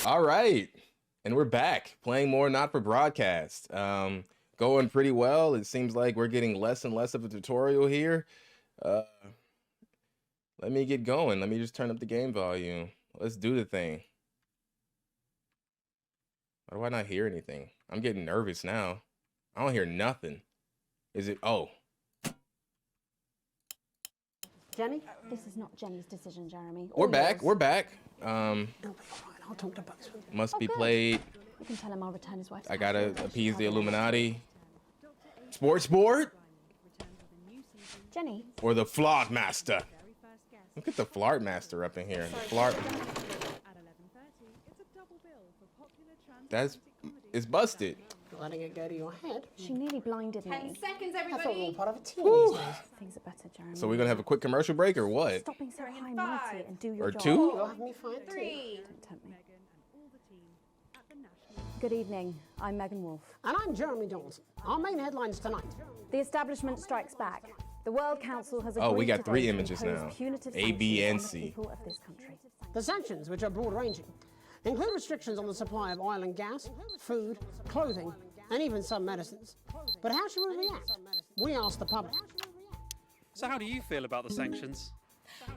All right, and we're back playing more Not for Broadcast. Going pretty well. It seems like we're getting less and less of a tutorial here. Let me get going. Let me just turn up the game volume. Let's do the thing. Why do I not hear anything? I'm getting nervous now. I don't hear nothing. Is it? Oh. Jenny? This is not Jenny's decision, Jeremy. We're back. Yours. We're back. I'll talk to Bugs. Must be good. played. You can tell him I'll return his wife's I gotta password. appease the Illuminati. Sports board Jenny. or the Flart Master. Look at the Flart Master up in here. The Flart. It's busted. Letting it go to your head. She nearly blinded 10 me. seconds, I thought we were everybody. part of a team these days. Things are better, Jeremy. So we're gonna have a quick commercial break or what? Stop being so In high mighty 5, and do your Or job. 2? You'll have me fired too. 3. Don't tempt me. Good evening. I'm Megan Wolf. And I'm Jeremy Dawson. Our main headlines tonight. The establishment strikes back. The World Council has agreed Oh, we got today 3 to images impose now. punitive A, B, sanctions and on the C. people of this country. The sanctions, which are broad-ranging, include restrictions on the supply of oil and gas, food, clothing, and even some medicines. But how should we react? We asked the public. So how do you feel about the sanctions?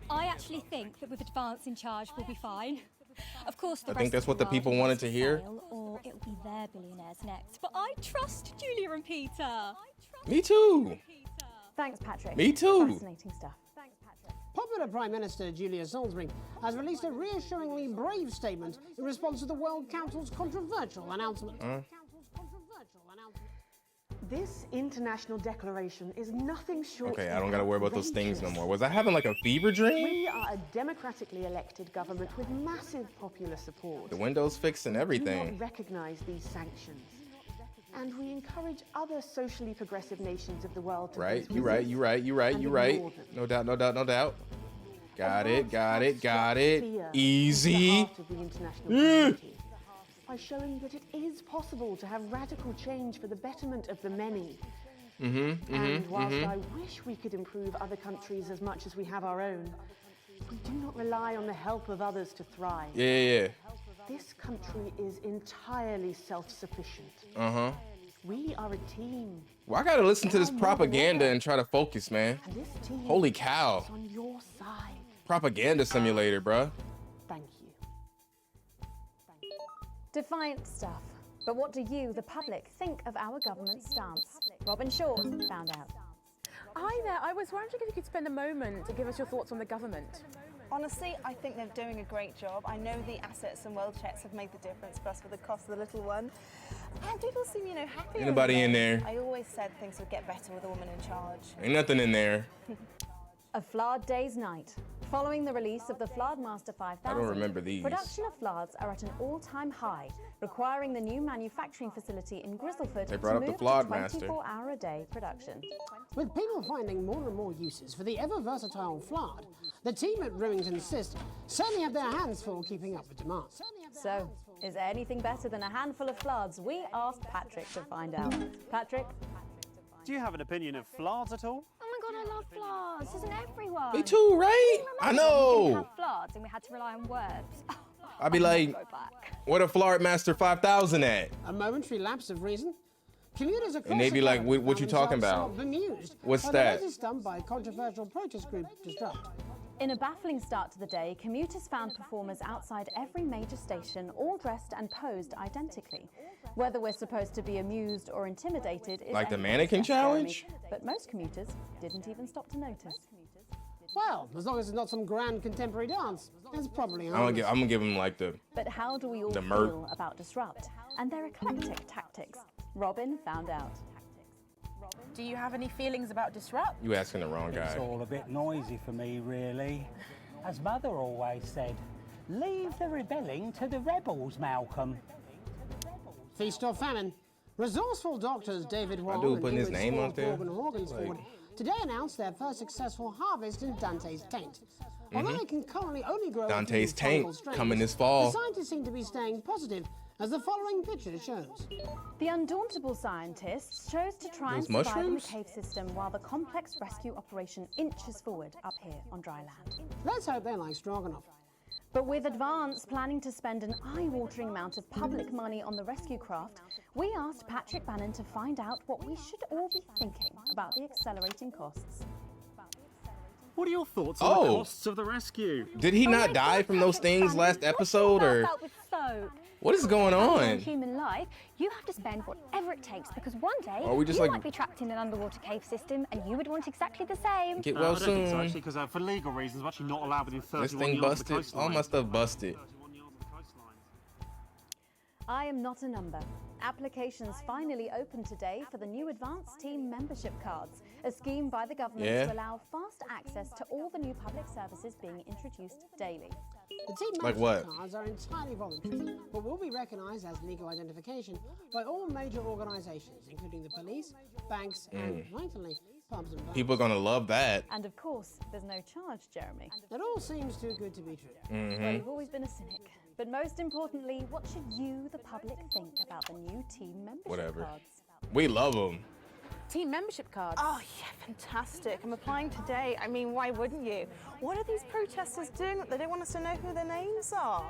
I actually think that with advance in charge we'll be fine. Of course, the I rest think that's of what the world people will wanted to hear. fail, or it'll be their billionaires next. But I trust Julia and Peter. Me too. Thanks, Patrick. Me too. Fascinating stuff. Thanks, Patrick. Popular Prime Minister Julia Salisbury has released a reassuringly brave statement in response to the World Council's controversial announcement. This international declaration is nothing short Okay, of I don't gotta worry about those things no outrageous. more. Was I having like a fever dream? We are a democratically elected government with massive popular support. The windows fixed and We do everything. not recognise these sanctions. And we encourage other socially progressive nations of the world to Right, vote you right, resist you right, you right, and you right. ignore them. No doubt, no doubt, no doubt. Got it, Advance got has it, got struck it. fear into the Easy. heart of the international community by showing that it is possible to have radical change for the betterment of the many. And whilst I wish we could improve other countries as much as we have our own, we do not rely on the help of others to thrive. Yeah. This country is entirely self-sufficient. Uh-huh. We are a team, Well, I gotta listen to this propaganda and try to focus, man. and this team Holy cow. is on your side. Propaganda simulator, bruh. Thank you. Defiant stuff. But what do you, the public, think of our government's stance? Robin Short found out. Hi there. I was wondering if you could spend a moment to give us your thoughts on the government. Honestly, I think they're doing a great job. I know the assets and world checks have made the difference for us for the cost of the little one. And people seem, happy. Anybody in there? I always said things would get better with a woman in charge. Ain't nothing in there. A Flard Day's Night. Following the release of the Flard Master 5000, I don't remember these. production of Flards are at an all-time high, requiring the new manufacturing facility in Grizzleford They brought to up the move Flard to Master. 24-hour-a-day production. With people finding more and more uses for the ever-versatile Flard, the team at Remington Cyst certainly have their hands full keeping up with demand. So, is there anything better than a handful of Flards? We asked Patrick to find out. Patrick? Do you have an opinion of Flards at all? Oh my god, I love Flards. Doesn't everyone? Me too, right? I We didn't know. have Flards and we had to rely on words. I'd be like, Go back. what a Flart Master 5000 at? A momentary lapse of reason. Commuters across And they be the like, country what you found talking themselves about? somewhat bemused What's by that? The latest stunt by controversial protest group Disrupt. In a baffling start to the day, commuters found performers outside every major station, all dressed and posed identically. Whether we're supposed to be amused or intimidated is Like the anyone's mannequin guess, Jeremy. challenge? But most commuters didn't even stop to notice. Well, as long as it's not some grand contemporary dance, it's probably I'm harmless. gonna give him like the. But how do we all The Mert. feel about Disrupt and their eclectic tactics? Robin found out. Do you have any feelings about Disrupt? You asking the wrong It's guy. all a bit noisy for me, really. As Mother always said, leave the rebelling to the rebels, Malcolm. Feast or famine. Resourceful doctors David Wong dude and putting his Druid name Sport up there? Morgan Horgansford today announced their first successful harvest in Dante's Taint. Although they can currently only grow a few Dante's fungal Taint strains, coming this the fall. scientists seem to be staying positive, as the following picture shows. The undauntable scientists chose to try and Those survive in the mushrooms? cave system while the complex rescue operation inches forward up here on dry land. Let's hope they like Stroganoff. But with Advance planning to spend an eye-watering amount of public money on the rescue craft, we asked Patrick Bannon to find out what we should all be thinking about the accelerating costs. What are your thoughts on the costs of the rescue? Did he not die from those things last episode, or what is going on? Human life, you have to spend whatever it takes because one day Are we just you like might be trapped in an underwater cave system and you would want exactly the same. get well I don't think so, soon? actually, because for legal reasons, we're actually not allowed within 31 This thing yards of the busted. All coastline. my stuff busted. I am not a number. Applications finally opened today for the new Advanced Team membership cards, a scheme by the government to allow fast access to all the new public services being introduced daily. The team Like membership what? cards are entirely voluntary, but will be recognised as legal identification by all major organisations, including the police, banks, and, rightfully, pubs and bars. People are gonna love that. And of course, there's no charge, Jeremy. It all seems too good to be true. Well, you've always been a cynic. But most importantly, what should you, the public, think about the new team membership Whatever. cards? We love them. Team membership cards. Oh, yeah, fantastic. I'm applying today. I mean, why wouldn't you? What are these protesters doing? They don't want us to know who their names are.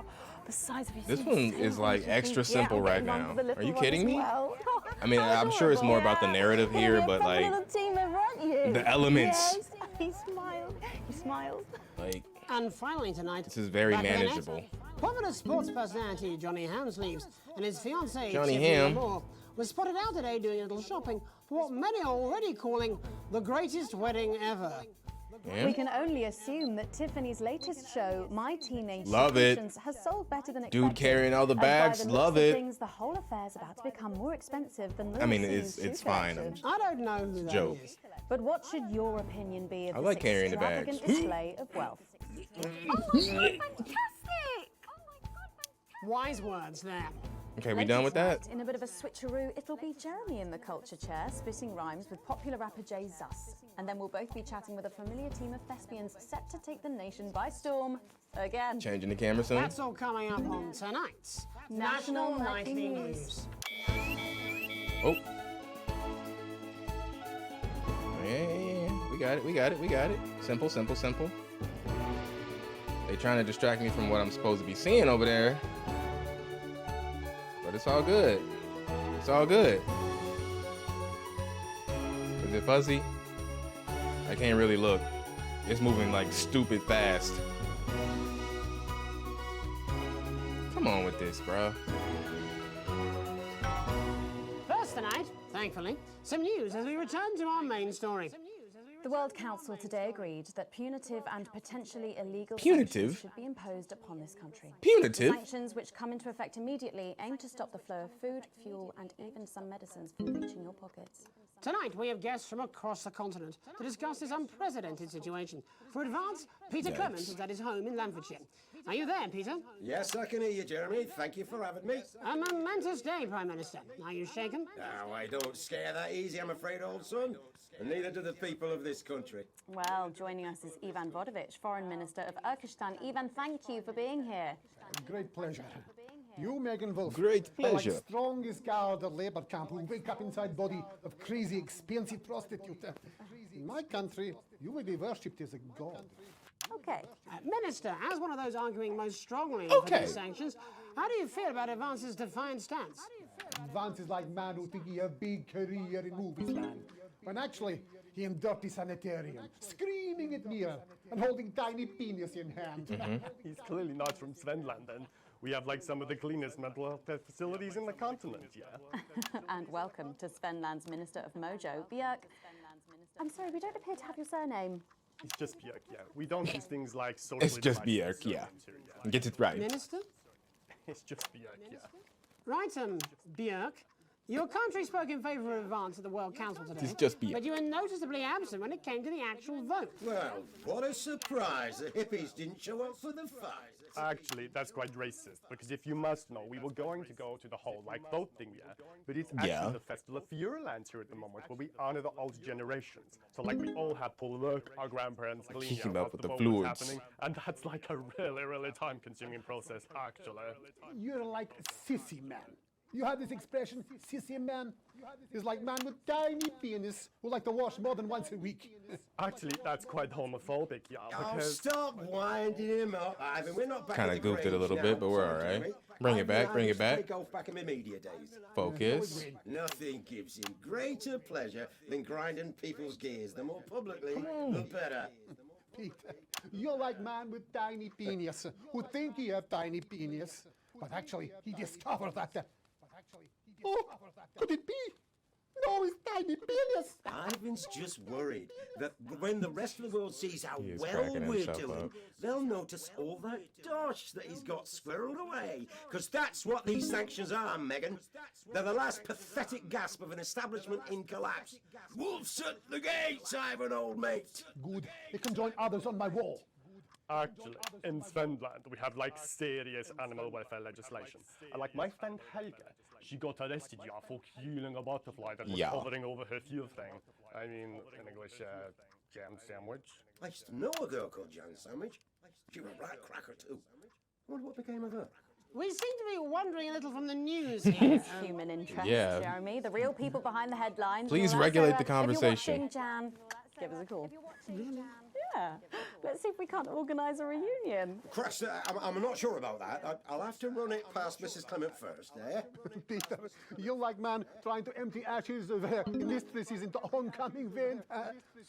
Besides, have you This seen one the is like same extra thing? Yeah, simple I'm right getting on now. for the Are little you one kidding as me? well. I mean, I'm sure it's more about the narrative here, but You're a like little team member, aren't you? the elements. Yes. He smiled. He smiled. Like And finally tonight, this is very back in the net, manageable. popular sports personality Johnny Hamsleeves and his fiancée Johnny Tiffany Ham. Moore was spotted out today doing a little shopping for what many are already calling the greatest wedding ever. Yeah. We can only assume that Tiffany's latest show, My Teenage Love it. Secretions, has sold better than Dude expected. carrying all the And by bags, the love looks of it. Things, the whole affair is about to become more expensive than I mean, Little it's Simon's shoe fine. collection. I don't know who that Joke. is. But what should your opinion be of I this like carrying the extravagant bags. display of wealth? Fantastic! Wise words there. Okay, we done with that? Tonight, in a bit of a switcheroo, it'll be Jeremy in the culture chair, spitting rhymes with popular rapper Jay Zus. And then we'll both be chatting with a familiar team of thespians set to take the nation by storm again. Changing the camera soon. That's all coming up on tonight's National Nightly Nightly News. Oh. Yeah. We got it. Simple. They trying to distract me from what I'm supposed to be seeing over there. But it's all good. Is it fuzzy? I can't really look. It's moving like stupid fast. Come on with this, bro. First tonight, thankfully, some news as we return to our main story. The World Council today agreed that punitive and potentially illegal Punitive? sanctions should be imposed upon this country. Punitive? Sanctions, which come into effect immediately, aim to stop the flow of food, fuel, and even some medicines from reaching your pockets. Tonight, we have guests from across the continent to discuss this unprecedented situation. For Advance, Peter Clement is at his home in Lamfordshire. Are you there, Peter? Yes, I can hear you, Jeremy. Thank you for having me. A momentous day, Prime Minister. Are you shaken? Oh, I don't scare that easy, I'm afraid, old son. And neither do the people of this country. Well, joining us is Ivan Vodovich, Foreign Minister of Urkistan. Ivan, thank you for being here. Great pleasure. You, Megan Wolf, Great are like pleasure. strongest guard of labor camp who wake up inside body of crazy, expensive prostitute. In my country, you will be worshipped as a god. Okay. Minister, as one of those arguing most strongly Okay. for these sanctions, how do you feel about Advance's defiant stance? Advance is like man who think he have big career in movies, man. When actually, he in dirty sanitarium, screaming at mirror and holding tiny penis in hand. He's clearly not from Svenland, then. We have like some of the cleanest mental health facilities in the continent, yeah. And welcome to Svenland's Minister of Mojo, Björk. I'm sorry, we don't appear to have your surname. It's just Björk, yeah. We don't use things like socially It's just divided Björk, yeah. surnames here, Get it right. Minister? It's just Björk, yeah. Right, Björk. Your country spoke in favour of Advance at the World Council today. It's just Björk. But you were noticeably absent when it came to the actual vote. Well, what a surprise. The hippies didn't show up for the fight. Actually, that's quite racist, because if you must know, we were going to go to the whole, like, vote thing, yeah? But it's actually Yeah. the Festival of Fureland here at the moment, where we honor the old generations. So, like, we all had to look our grandparents clean Keeping out up with the the vote was fluids. happening, and that's like a really, really time-consuming process, actually. You're like sissy man. You have this expression, sissy man. It's like man with tiny penis who like to wash more than once a week. Actually, that's quite homophobic, yeah. Oh, Because stop winding him up, Ivan. We're not back Kind at of the goofed it a Grange little now. bit, but we're all Sorry, right. Jeremy. Bring it Ivan back, and I bring it used to play back. golf back in my media days. Focus. Nothing gives him greater pleasure than grinding people's gears. The more publicly, the better. Peter, you're like man with tiny penis who think he have tiny penis, but actually he discovered that. Oh, could it be? No, it's tiny penis. Ivan's just worried that when the rest of the world sees how He is well cracking we're himself doing, up. they'll notice all that dosh that he's got squirreled away. Because that's what these sanctions are, Megan. They're the last pathetic gasp of an establishment in collapse. Wolves at the gates, Ivan, old mate. Good, they can join others on my wall. actually, in Svenland, we have like serious animal welfare legislation. And like my friend Helga, she got arrested, yeah, for killing a butterfly that was hovering over her fuel thing. I mean, in English, jam sandwich. I used to know a girl called Jam Sandwich. She was a right cracker too. I wonder what became of her. We seem to be wandering a little from the news here. Human interest, Yeah. Jeremy. The real people behind the headlines. Please and all that. regulate So, the conversation. If you're watching, Jan, give us a call. Yeah. Let's see if we can't organise a reunion. Crash, I'm not sure about that. I'll have to run it past Mrs. Clement first, eh? Peter, you're like man trying to empty ashes of mistresses into oncoming vent.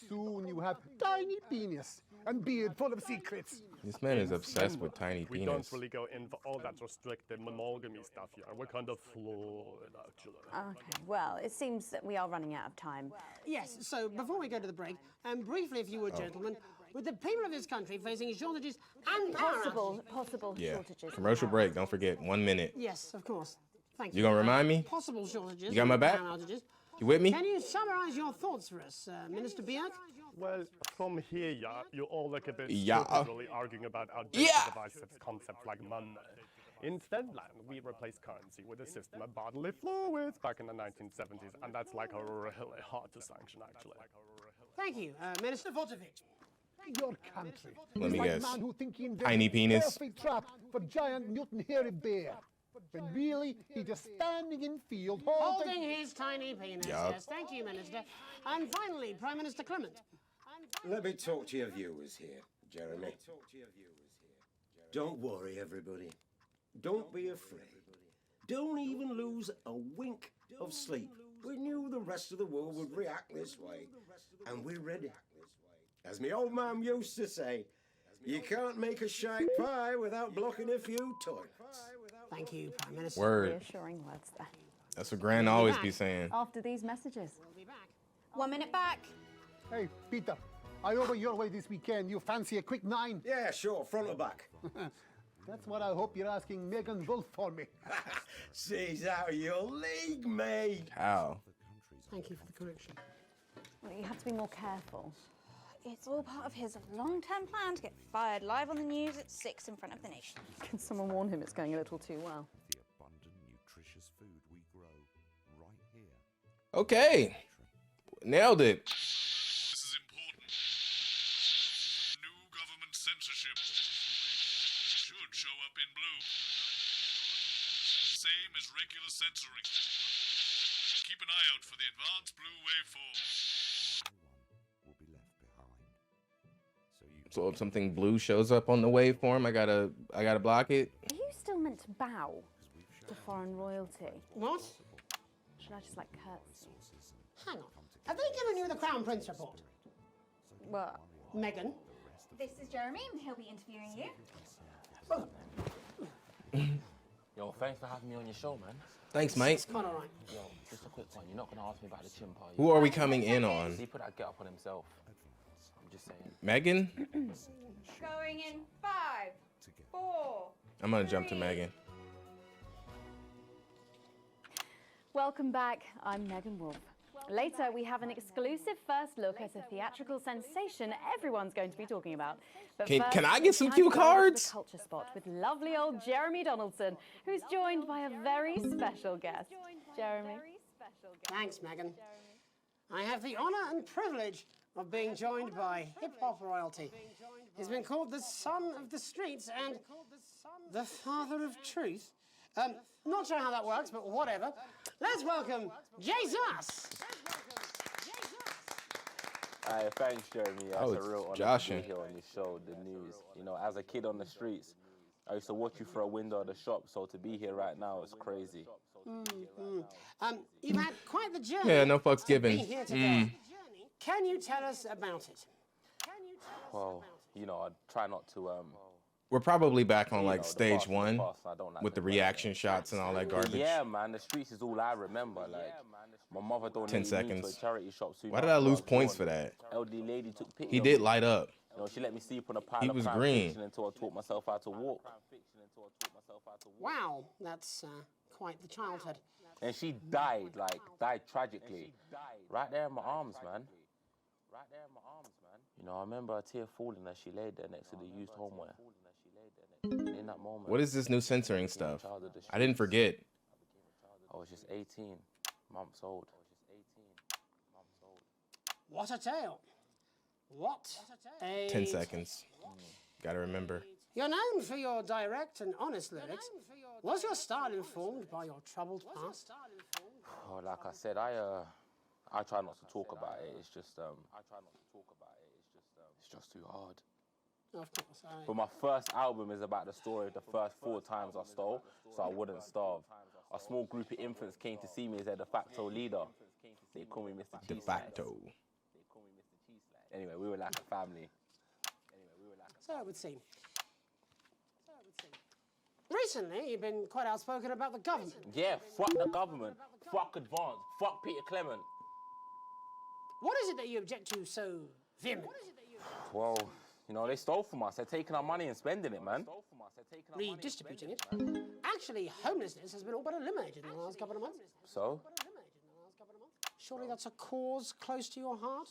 Soon you have tiny penis and beard full of secrets. This man is obsessed with tiny We penis. don't really go in for all that restricted monogamy stuff here. We're kind of flawed, actually. Okay, well, it seems that we are running out of time. Yes, so before we go to the break, briefly, if you would, gentlemen, with the people of this country facing shortages and Possible Yeah. shortages. Commercial break. Don't forget. 1 minute. Yes, of course. Thank you. You gonna remind me? Possible shortages. You got my back? and power outages. You with me? Can you summarise your thoughts for us, Minister Bierk? Well, from here, yeah, you all look a bit Yeah. stupid really arguing about outdated divisive concepts like money. In Finland, we replaced currency with a system of bodily fluids back in the 1970s, and that's like really hard to sanction, actually. Thank you, Minister Votovich. Your country. Let me It's like guess. man who think he Tiny invented penis. perfect trap for giant mutant hairy bear. When really, he's just standing in field Holding his tiny penis. Yup. Yes, thank you, Minister. And finally, Prime Minister Clement. Let me talk to your viewers here, Jeremy. Don't worry, everybody. Don't be afraid. Don't even lose a wink of sleep. We knew the rest of the world would react this way, and we're ready. As my old man used to say, you can't make a shite pie without blocking a few toilets. Thank you, Prime Minister. Word. Reassuring words there. That's what Gran always be saying. After these messages. 1 minute back. Hey, Peter, I over your way this weekend. You fancy a quick 9? Yeah, sure, front or back. That's what I hope you're asking Megan Wolf for me. She's out of your league, mate. How? Thank you for the correction. Well, you have to be more careful. It's all part of his long-term plan to get fired live on the news at 6 in front of the nation. Can someone warn him it's going a little too well? The abundant, nutritious food we grow right here. Okay. Nailed it. This is important. New government censorship. It should show up in blue. Same as regular censoring. Keep an eye out for the advanced blue waveform. Will be left behind. So you So if something blue shows up on the waveform, I gotta block it. Are you still meant to bow to foreign royalty? What? Should I just like curtsy? Hang on. Have they given you the Crown Prince report? Well, Meghan? This is Jeremy, and he'll be interviewing you. Yo, thanks for having me on your show, man. Thanks, mate. It's quite all right. Yo, just a quick one. You're not gonna ask me about the chin party. Who are we coming in on? He put that get up on himself. I'm just saying. Megan? Going in 5, 4. I'm gonna jump to Megan. welcome back. I'm Megan Wolf. Later, we have an exclusive first look at a theatrical sensation everyone's going to be talking about. But Can first, I get some time cue to go to cards? The Culture Spot with lovely old Jeremy Donaldson, who's joined by a very special guest. Jeremy. Thanks, Megan. I have the honour and privilege of being joined by hip-hop royalty. He's been called the son of the streets and the father of truth. Not sure how that works, but whatever. Let's welcome Jesus. Thanks, Jeremy. Oh, It's it's a real honor Josh. to be here on this show, the news. You know, as a kid on the streets, I used to watch you through a window of the shop, so to be here right now is crazy. You've had quite the journey. Yeah, no fucks to given. be here today. Can you tell us about it? Well, you know, I try not to. We're probably back on you like know, the stage past is one past, I don't like with to the dwell on reaction it. shots and all that But garbage. yeah, man, the streets is all I remember. Like, my mother 10 donated me to a seconds. charity shop soon Why did I after lose was points born. for that? Elderly lady took pity He on did me. light up. You know, she let me sleep on a pile He of was crime green. fiction until I taught myself how to walk. Wow, that's quite the childhood. And she died tragically. Right there in my arms, man. You know, I remember a tear falling as she laid there next to the used homeware. And in that moment, What is this new censoring stuff? I didn't forget. I was just 18 months old. What a tale. What a 10 seconds. Gotta remember. You're known for your direct and honest lyrics. Was your style informed by your troubled past? Oh, like I said, I try not to talk about it. It's just it's just too hard. Of course. But my first album is about the story of the first 4 times I stole, so I wouldn't starve. A small group of infants came to see me as their de facto leader. They call me Mr. De Cheese facto. Anyway, we were like a family. So it would seem. Recently, you've been quite outspoken about the government. Yeah, fuck the government. Fuck Advance. Fuck Peter Clement. What is it that you object to so vehemently? Well, you know, they stole from us. They're taking our money and spending it, man. Redistributing it. Actually, homelessness has been all but eliminated in the last couple of months. So? Surely that's a cause close to your heart?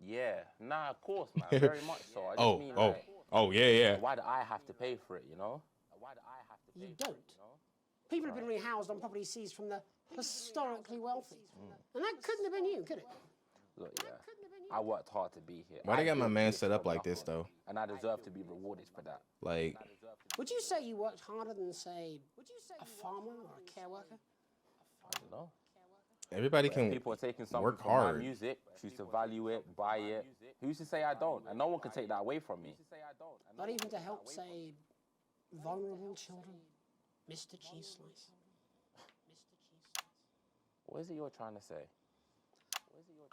Yeah. Nah, of course, man. Very much so. I just mean, yeah. Why do I have to pay for it, you know? You don't. People have been rehoused on property seized from the historically wealthy. And that couldn't have been you, could it? Look, yeah. I worked hard to be here. Why they got I my built man this set up for like this, nothing, though? And I deserve to be rewarded for that. Like, Would you say you worked harder than, say, a farmer or a care worker? I don't know. everybody But if can people are taking something work from hard. my music, choose to value it, buy it. Who's to say I don't? And no one can take that away from me. Not even to help, say, vulnerable children? Mr. Cheese Slice. What is it you're trying to say?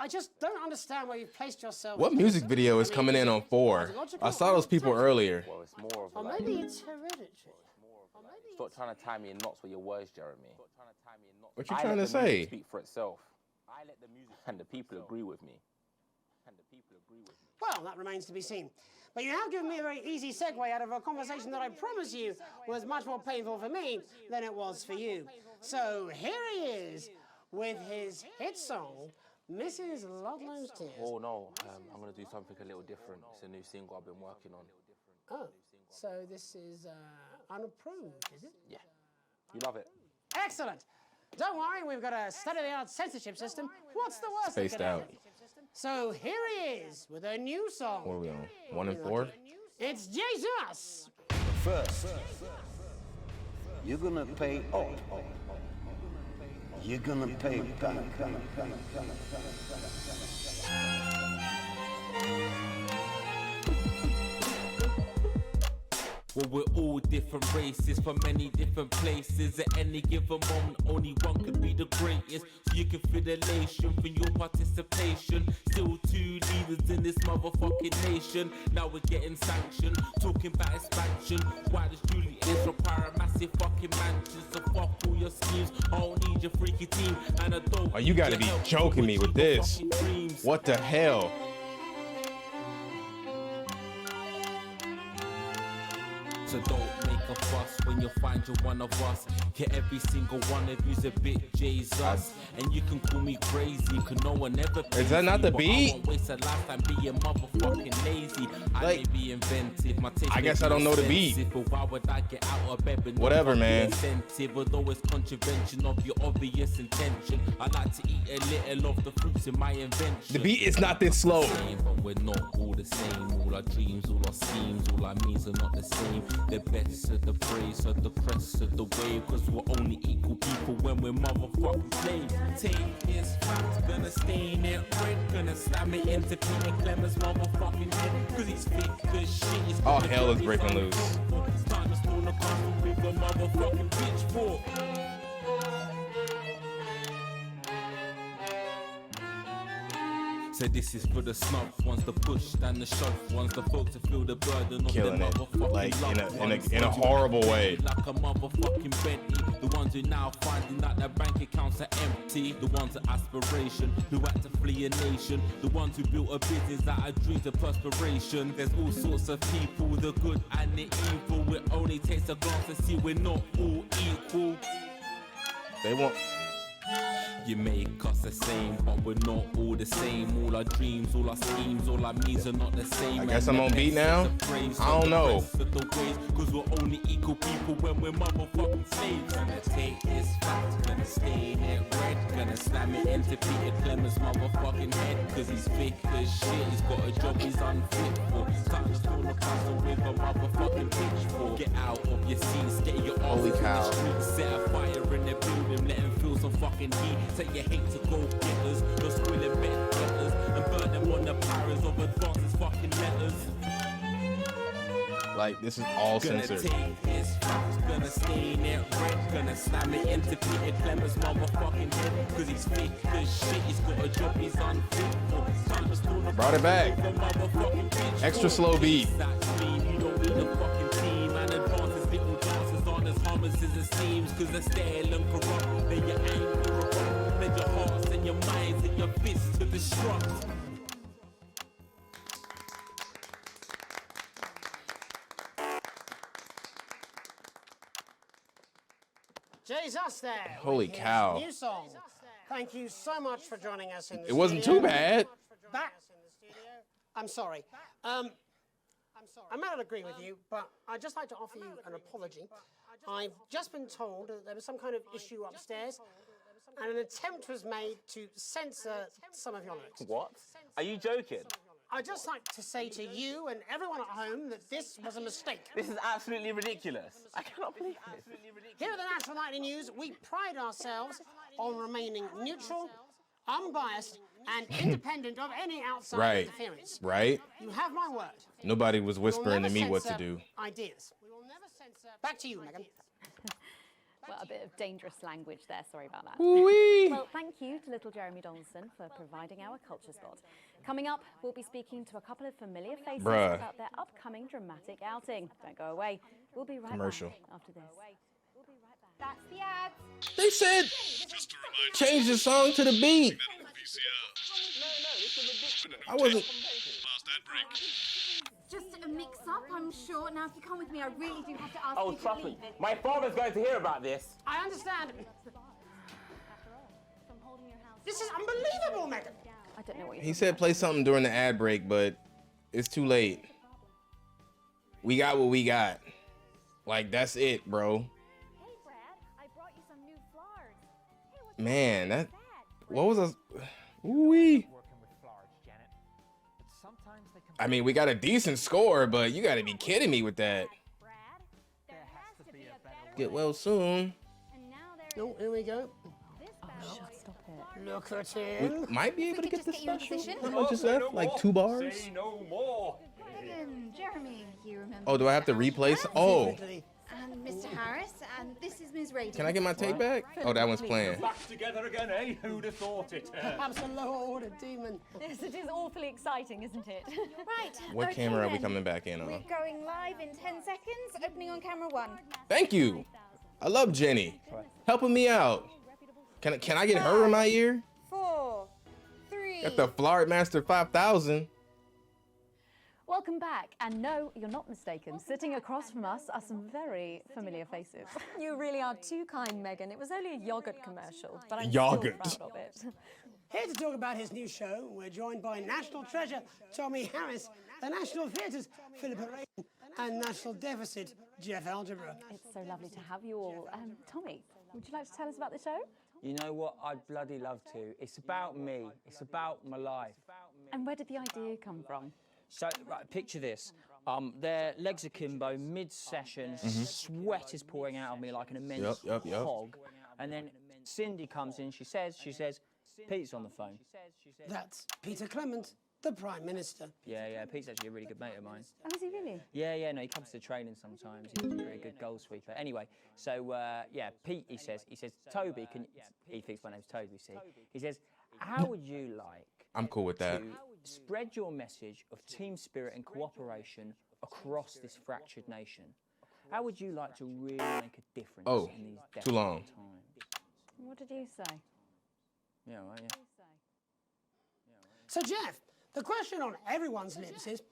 I just don't understand where you've placed yourself. What music video is coming in on 4? I saw those people earlier. Well, it's more of Or like, maybe it's hereditary. stop trying to tie me in knots with your words, Jeremy. What you I trying let to the music say? speak for itself. And the people agree with me. Well, that remains to be seen. But you have given me a very easy segue out of a conversation that I promise you was much more painful for me than it was for you. So here he is with his hit song, Mrs. Ludlow's Tears. Oh no, I'm gonna do something a little different. It's a new single I've been working on. Oh, so this is unapproved, is it? Yeah, you love it. Excellent. Don't worry, we've got a state-of-the-art censorship system. What's the worst that Spaced could happen? out. So here he is with a new song. What are we on? 1 and 4? It's Jesus. First, you're gonna pay up. You're gonna pay back. Well, we're all different races from many different places. At any given moment, only one could be the greatest. So you can feel the elation from your participation. Still 2 leaders in this motherfucking nation. Now we're getting sanctioned, talking about expansion. Why does Julius require a massive fucking mansion? So fuck all your schemes. I don't need your freaky team, and I don't. Oh, you gotta be joking me with this. What the hell? So don't make a fuss when you find you're one of us. Get every single one of you's a bit Jesus. And you can call me crazy, cause no one ever Is that not the but beat? I won't waste a lifetime being motherfucking lazy. I may be inventive, my taste I may guess be I don't know the beat. expensive, but why would I get out of bed with no Whatever, fucking man. incentive? Although it's contravention of your obvious intention. I like to eat a little of the fruits in my invention. The beat is not this slow. But we're not all the same. All our dreams, all our schemes, all our means are not the same. The best of the praise rest of the crest of the wave. Cause we're only equal people when we're motherfucking slaves. Take this fact, gonna stain it red. Gonna slam it into Peter Clemens' motherfucking head. Cause he's thick as shit. He's All hell is breaking loose. It's time to storm the castle with a motherfucking pitchfork. So this is for the snub ones, the push and the shove ones, the folks that feel the burden of Killing their it, motherfucking like in a horrible way. Like a motherfucking Bentley, the ones who now finding that their bank accounts are empty, the ones of aspiration who had to flee a nation, the ones who built a business out of dreams of perspiration. There's all sorts of people, the good and the evil. It only takes a glance to see we're not all equal. They want. You make us the same, but we're not all the same. All our dreams, all our schemes, all our means are not the same. I guess I'm on beat now. I don't know. Cause we're only equal people when we're motherfucking slaves. Gonna take this fact, gonna stain it red. Gonna slam it into Peter Clemens' motherfucking head. Cause he's thick as shit, he's got a job he's unfit for. Time to storm the castle with a motherfucking pitchfork. Get out of your seats, get your ass in the streets. Set a fire in the building, let him feel some fucking heat. Say you hate to go getters, you're squilling bed getters, and burn them on the powers of advances fucking letters. Like, this is all censored. Gonna take his facts, gonna stain it red, gonna slam it into Peter Clemens' motherfucking head. Cause he's thick as shit, he's got a job he's unfit for. Time to storm the Brought it back. Extra slow beat. You don't need a fucking team, and advances little dances aren't as harmless as it seems. Cause they're stale and corrupt, then you're angry. Let your hearts and your minds and your fists to destruct. Jesus there. Holy with his cow. New song. Thank you so much for joining us in the It wasn't studio. too bad. Back. I'm sorry. I may not agree with you, but I'd just like to offer you an apology. I've just been told that there was some kind of issue upstairs, and an attempt was made to censor some of your lyrics. What? Are you joking? I'd just like to say to you and everyone at home that this was a mistake. This is absolutely ridiculous. I cannot believe this. Here at the National Nightly News, we pride ourselves on remaining neutral, unbiased, and independent of any outside interference. Right. You have my word. Nobody was whispering to me what to do. Ideas. We will never censor. Back to you, Megan. Well, a bit of dangerous language there, sorry about that. Ooh-wee. Well, thank you to little Jeremy Donaldson for providing our culture spot. Coming up, we'll be speaking to a couple of familiar faces about their upcoming dramatic outing. Don't go away. We'll be right Commercial. back after this. That's the ad. They said change the song to the beat. I wasn't. Just a mix-up, I'm sure. Now, if you come with me, I really do have to ask Oh, you to trust me. leave it. My father's going to hear about this. I understand. This is unbelievable, Megan. I don't know what He said play something during the ad break, but it's too late. We got what we got. Like, that's it, bro. Hey, Brad, I brought you some new flowers. Man, that. What was us? Ooh-wee. I mean, we got a decent score, but you got to be kidding me with that. Get well soon. Oh, here we go. Stop it. Look at him. We might be able to get this get you a special. position? How much is left? Like 2 bars? Say no more. Megan, Jeremy, you remember. Oh, do I have to replace? Oh, And Mr. Harris, and this is Ms. Rady. can I get my tape back? Oh, that one's playing. Back together again, eh? Who'd have thought it? Perhaps a lower order demon. Yes, it is awfully exciting, isn't it? Right. What okay camera are we then. coming back in on? We're going live in 10 seconds, opening on camera 1. Thank you. I love Jenny. Helping me out. Can I get her in my ear? 4, 3. Got the Flart Master 5000. Welcome back. And no, you're not mistaken. Sitting across from us are some very familiar faces. You really are too kind, Megan. It was only a yogurt commercial, but I'm Yogurt. still proud of it. Here to talk about his new show, we're joined by National Treasure Tommy Harris, the National Theatre's Philippa Rayton, and National Deficit Jeff Algebra. It's so lovely to have you all. Tommy, would you like to tell us about the show? You know what? I'd bloody love to. It's about me. It's about my life. And where did the idea come from? So, right, picture this. Their legs akimbo, mid-session, sweat is pouring out of me like an immense hog. And then Cindy comes in, she says, Pete's on the phone. That's Peter Clement, the Prime Minister. Yeah, Pete's actually a really good mate of mine. Oh, is he really? Yeah, no, he comes to training sometimes. He's a very good goal sweeper. Anyway, so, Pete, he says, Toby, he thinks my name's Toby, see? He says, how would you like I'm cool with that. to spread your message of team spirit and cooperation across this fractured nation? How would you like to really make a difference in these too long. times? What did you say? Yeah, right, yeah. So, Jeff, the question on everyone's lips is,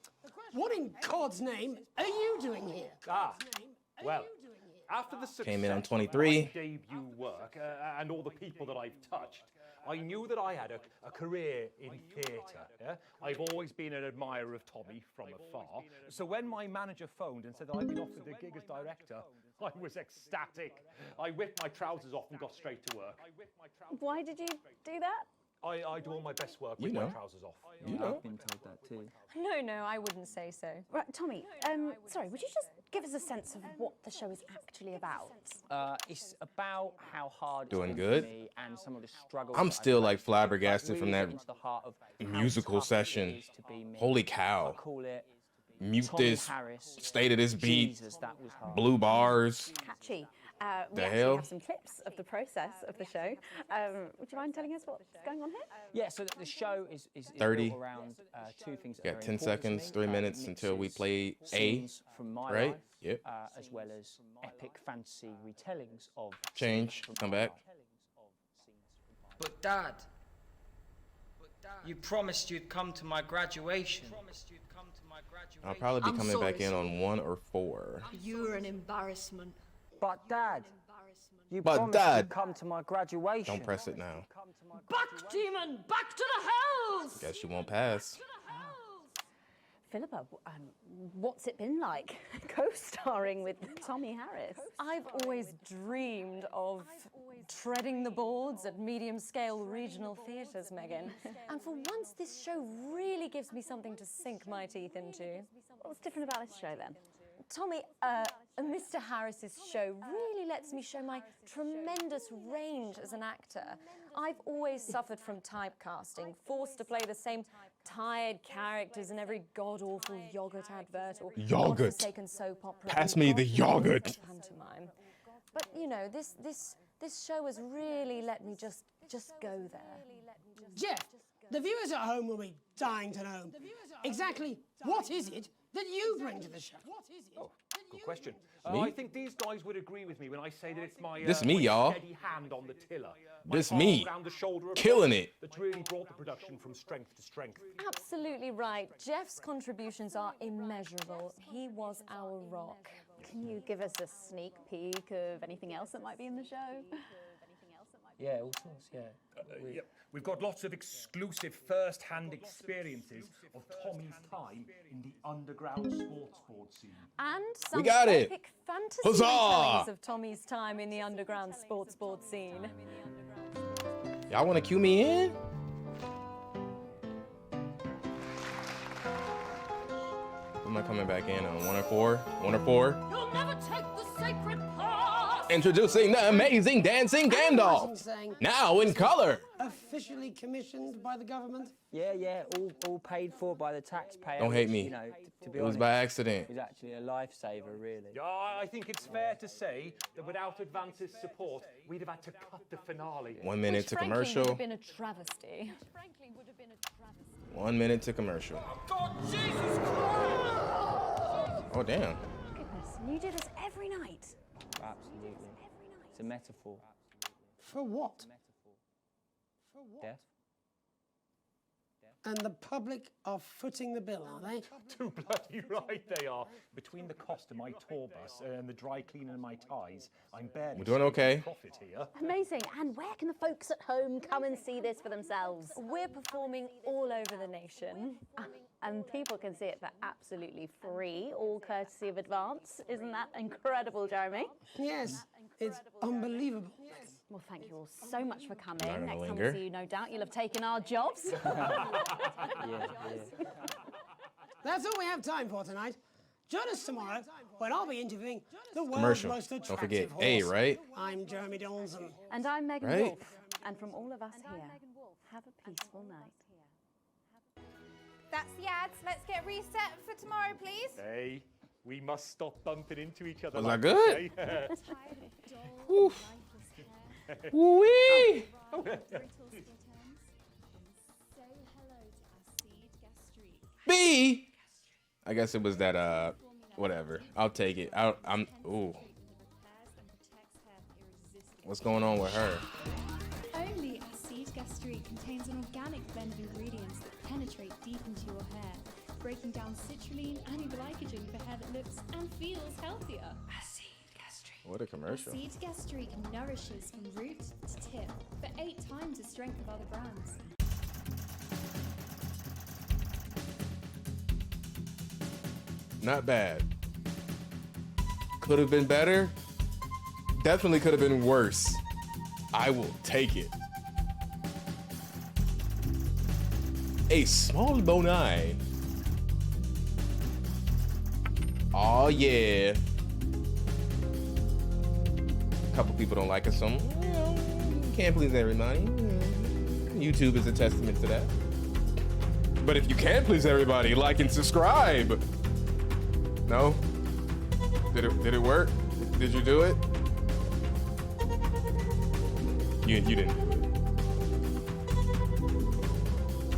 what in God's name are you doing here? Well, after the success Came in on of 23. my debut work and all the people that I've touched, I knew that I had a career in theatre. Yeah? I've always been an admirer of Tommy from afar. So when my manager phoned and said that I'd been offered the gig as director, I was ecstatic. I whipped my trousers off and got straight to work. Why did you do that? I do all my best work with my trousers off. I've been told that too. No, I wouldn't say so. Right, Tommy, sorry, would you just give us a sense of what the show is actually about? It's about how hard Doing it's good. been for me and some of the struggles. I'm that I've still had. like flabbergasted Really from that get into the heart of how musical tough it session. is to be me. Holy cow. I call it Mute Tommy this, Harris. state of this beat, Jesus, that was hard. blue bars. Catchy. We The actually hell? have some clips of the process of the show. Would you mind telling us what's going on here? Yeah, so the show is 30. built around two things that are Got very 10 important to seconds, me. 3 minutes until we mixes play A. scenes from my Right? life, Yep. as well as epic fantasy retellings of Change. scenes from Come my back. life. But Dad, you promised you'd come to my graduation. I'll probably be I'm coming sorry, back in on 1 or 4. You're an embarrassment. But Dad, you But promised Dad. you'd come to my graduation. Don't press it now. Back, demon! Back to the hells! Guess you won't pass. Philippa, what's it been like co-starring with Tommy Harris? I've always dreamed of treading the boards at medium-scale regional theatres, Megan. And for once, this show really gives me something to sink my teeth into. What's different about this show then? Tommy, Mr. Harris's show really lets me show my tremendous range as an actor. I've always suffered from typecasting, forced to play the same tired characters in every god-awful yogurt advert or Yogurt. godforsaken soap opera. Pass and me the godforsaken yogurt. pantomime. But you know, this show has really let me just go there. Jeff, the viewers at home will be dying to know exactly what is it that you bring to the show. Good question. Me? I think these guys would agree with me when I say that it's my, This me, my y'all. steady hand on the tiller. My This arm me. round the shoulder approach Killing it. That's really brought the production from strength to strength. Absolutely right. Jeff's contributions are immeasurable. He was our rock. Can you give us a sneak peek of anything else that might be in the show? Yeah, all sorts, yeah. Yep. We've got lots of exclusive first-hand experiences of Tommy's time in the underground sports board scene. And some got it. epic fantasy Huzzah! retellings of Tommy's time in the underground sports board scene. Y'all want to cue me in? Who am I coming back in on 1 or 4? 1 or 4? You'll never take the sacred path! Introducing the amazing dancing Gandalf. Saying Now in color. officially commissioned by the government? Yeah, all paid for by the taxpayer. Don't hate which, me. You know, to be It was honest, by accident. It was actually a lifesaver, really. Yeah, I think it's fair to say that without Advance's support, we'd have had to cut the finale. 1 minute to Frankly, commercial. would have been a travesty. 1 minute to commercial. God, Jesus Christ! Oh damn. Goodness, and you do this every night. Absolutely. It's a metaphor. For what? Death. And the public are footing the bill, are they? Too bloody right they are. Between the cost of my tour bus and the dry cleaning of my ties, I'm barely We're doing seeing okay. profit here. Amazing. And where can the folks at home come and see this for themselves? We're performing all over the nation. And people can see it for absolutely free, all courtesy of Advance. Isn't that incredible, Jeremy? Yes, it's unbelievable. Well, thank you all so much for coming. Not gonna Next time linger. we see you, no doubt you'll have taken our jobs. That's all we have time for tonight. Join us tomorrow when I'll be interviewing the world's Commercial. most Don't attractive forget horse. A, right? I'm Jeremy Donaldson. And I'm Megan Right? Wolf. And from all of us here, have a peaceful night. That's the ads. Let's get reset for tomorrow, please. Hey, we must stop bumping into each other. Was like I good? this, eh? Oof. Wee! B. I guess it was that. Whatever. I'll take it. I'm. Ooh. What's going on with her? Only Acid Gastrique contains an organic blend of ingredients that penetrate deep into your hair, breaking down citrulline and glycogen for hair that looks and feels healthier. Acid Gastrique. What a commercial. Acid Gastrique nourishes from root to tip for 8 times the strength of other brands. Not bad. Could have been better. Definitely could have been worse. I will take it. A small boni. Oh yeah. A couple people don't like us, so can't please everybody. YouTube is a testament to that. But if you can please everybody, like and subscribe. No? Did it work? Did you do it? You didn't do it.